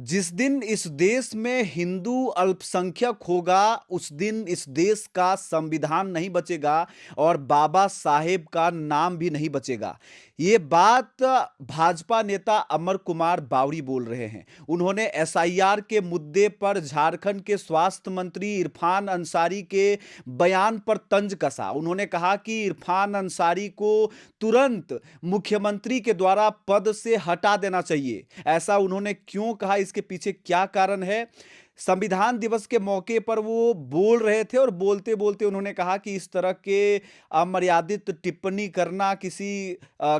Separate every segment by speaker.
Speaker 1: जिस दिन इस देश में हिंदू अल्पसंख्यक होगा, उस दिन इस देश का संविधान नहीं बचेगा और बाबा साहेब का नाम भी नहीं बचेगा। ये बात भाजपा नेता अमर कुमार बावरी बोल रहे हैं। उन्होंने एसआईआर के मुद्दे पर झारखंड के स्वास्थ्य मंत्री इरफान अंसारी के बयान पर तंज कसा। उन्होंने कहा कि इरफान अंसारी को तुरंत मुख्यमंत्री के द्वारा पद से हटा देना चाहिए। ऐसा उन्होंने क्यों कहा, इसके पीछे क्या कारण है? संविधान दिवस के मौके पर वो बोल रहे थे और बोलते बोलते उन्होंने कहा कि इस तरह के अमर्यादित टिप्पणी करना किसी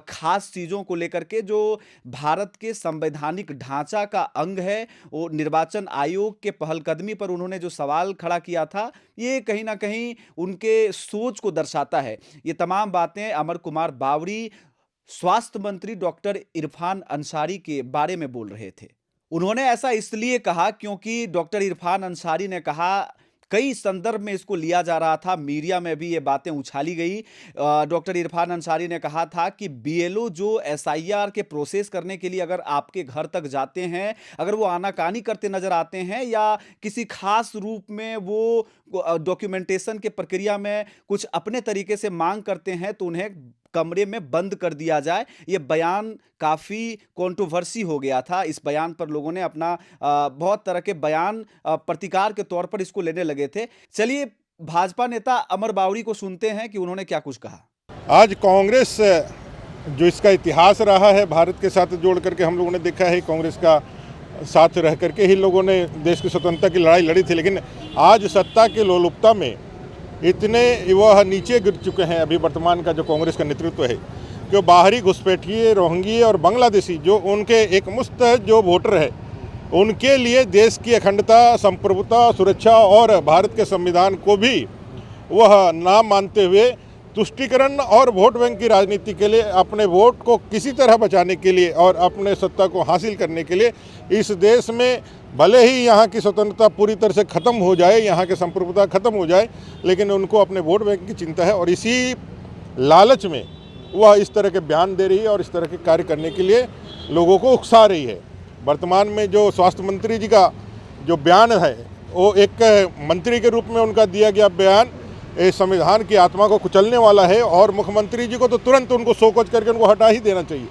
Speaker 1: खास चीजों को लेकर के जो भारत के संवैधानिक ढांचा का अंग है, वो निर्वाचन आयोग के पहलकदमी पर उन्होंने जो सवाल खड़ा किया था, ये कहीं ना कहीं उनके सोच को दर्शाता है। ये तमाम बातें अमर कुमार बावरी स्वास्थ्य मंत्री डॉक्टर इरफान अंसारी के बारे में बोल रहे थे। उन्होंने ऐसा इसलिए कहा क्योंकि डॉक्टर इरफान अंसारी ने कहा, कई संदर्भ में इसको लिया जा रहा था, मीडिया में भी ये बातें उछाली गई। डॉक्टर इरफान अंसारी ने कहा था कि बीएलओ जो एसआईआर के प्रोसेस करने के लिए अगर आपके घर तक जाते हैं, अगर वो आनाकानी करते नजर आते हैं या किसी खास रूप में वो डॉक्यूमेंटेशन के प्रक्रिया में कुछ अपने तरीके से मांग करते हैं, तो उन्हें कमरे में बंद कर दिया जाए। यह बयान काफी कंट्रोवर्सी हो गया था। इस बयान पर लोगों ने अपना बहुत तरह के बयान प्रतिकार के तौर पर इसको लेने लगे थे। चलिए भाजपा नेता अमर बावरी को सुनते हैं कि उन्होंने क्या कुछ कहा।
Speaker 2: आज कांग्रेस जो इसका इतिहास रहा है भारत के साथ जोड़ करके हम लोगों ने देखा है, कांग्रेस का साथ रह करके ही लोगों ने देश की स्वतंत्रता की लड़ाई लड़ी थी। लेकिन आज सत्ता की लोलुपता में इतने वह नीचे गिर चुके हैं अभी वर्तमान का जो कांग्रेस का नेतृत्व है, कि बाहरी घुसपैठिए, रोहिंग्ये और बांग्लादेशी जो उनके एक मुश्त जो वोटर है, उनके लिए देश की अखंडता, संप्रभुता, सुरक्षा और भारत के संविधान को भी वह ना मानते हुए तुष्टीकरण और वोट बैंक की राजनीति के लिए, अपने वोट को किसी तरह बचाने के लिए और अपने सत्ता को हासिल करने के लिए इस देश में भले ही यहाँ की स्वतंत्रता पूरी तरह से ख़त्म हो जाए, यहाँ की संप्रभुता ख़त्म हो जाए, लेकिन उनको अपने वोट बैंक की चिंता है और इसी लालच में वह इस तरह के बयान दे रही है और इस तरह के कार्य करने के लिए लोगों को उकसा रही है। वर्तमान में जो स्वास्थ्य मंत्री जी का जो बयान है, वो एक मंत्री के रूप में उनका दिया गया बयान इस संविधान की आत्मा को कुचलने वाला है और मुख्यमंत्री जी को तो तुरंत उनको शोकॉज करके उनको हटा ही देना चाहिए।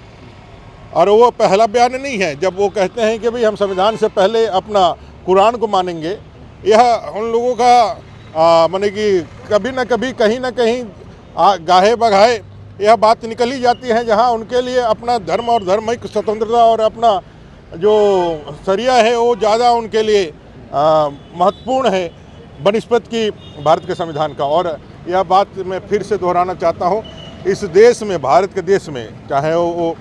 Speaker 2: और वो पहला बयान नहीं है जब वो कहते हैं कि भाई हम संविधान से पहले अपना कुरान को मानेंगे। यह उन लोगों का माने कि कभी ना कभी कहीं ना कहीं गाहे बगाहे यह बात निकल ही जाती है, जहाँ उनके लिए अपना धर्म और धार्मिक स्वतंत्रता और अपना जो शरिया है वो ज़्यादा उनके लिए महत्वपूर्ण है बनिस्पत की भारत के संविधान का। और यह बात मैं फिर से दोहराना चाहता हूँ, इस देश में, भारत के देश में, चाहे वो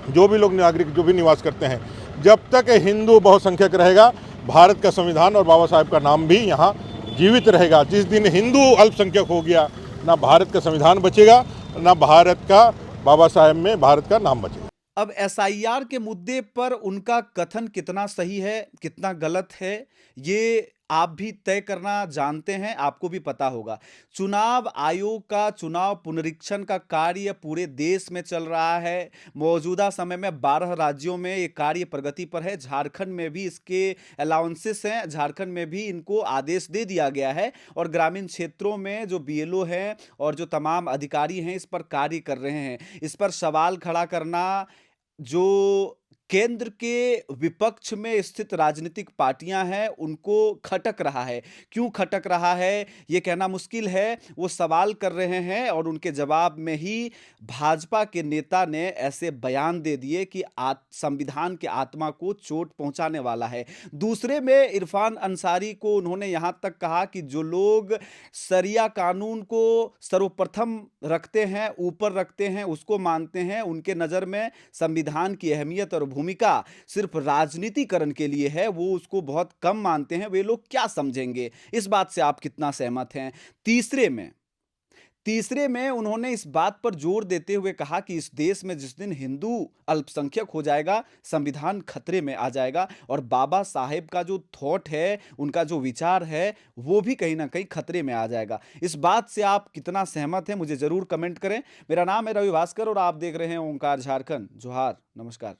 Speaker 2: जो भी लोग नागरिक जो भी निवास करते हैं, जब तक हिंदू बहुसंख्यक रहेगा, भारत का संविधान और बाबा साहेब का नाम भी यहाँ जीवित रहेगा। जिस दिन हिंदू अल्पसंख्यक हो गया, ना भारत का संविधान बचेगा, ना भारत का बाबा साहेब में भारत का नाम बचेगा।
Speaker 1: अब एसआईआर के मुद्दे पर उनका कथन कितना सही है, कितना गलत है, ये आप भी तय करना जानते हैं, आपको भी पता होगा। चुनाव आयोग का चुनाव पुनरीक्षण का कार्य पूरे देश में चल रहा है। मौजूदा समय में 12 राज्यों में ये कार्य प्रगति पर है। झारखंड में भी इसके अलाउंसेस हैं, झारखंड में भी इनको आदेश दे दिया गया है और ग्रामीण क्षेत्रों में जो बीएलओ हैं और जो तमाम अधिकारी हैं इस पर कार्य कर रहे हैं। इस पर सवाल खड़ा करना जो केंद्र के विपक्ष में स्थित राजनीतिक पार्टियां हैं उनको खटक रहा है। क्यों खटक रहा है ये कहना मुश्किल है। वो सवाल कर रहे हैं और उनके जवाब में ही भाजपा के नेता ने ऐसे बयान दे दिए कि संविधान की आत्मा को चोट पहुंचाने वाला है। दूसरे में इरफान अंसारी को उन्होंने यहां तक कहा कि जो लोग शरिया कानून को सर्वप्रथम रखते हैं, ऊपर रखते हैं, उसको मानते हैं, उनके नजर में संविधान की अहमियत और भूमिका सिर्फ राजनीतिकरण के लिए है, वो उसको बहुत कम मानते हैं। वे लोग क्या समझेंगे, इस बात से आप कितना सहमत हैं? तीसरे में उन्होंने इस बात पर जोर देते हुए कहा कि इस देश में जिस दिन हिंदू अल्पसंख्यक हो जाएगा, संविधान खतरे में आ जाएगा और बाबा साहेब का जो थॉट है, उनका जो विचार है, वो भी कहीं ना कहीं खतरे में आ जाएगा। इस बात से आप कितना सहमत हैं, मुझे जरूर कमेंट करें। मेरा नाम है रवि भास्कर और आप देख रहे हैं ओंकार झारखंड। जोहार, नमस्कार।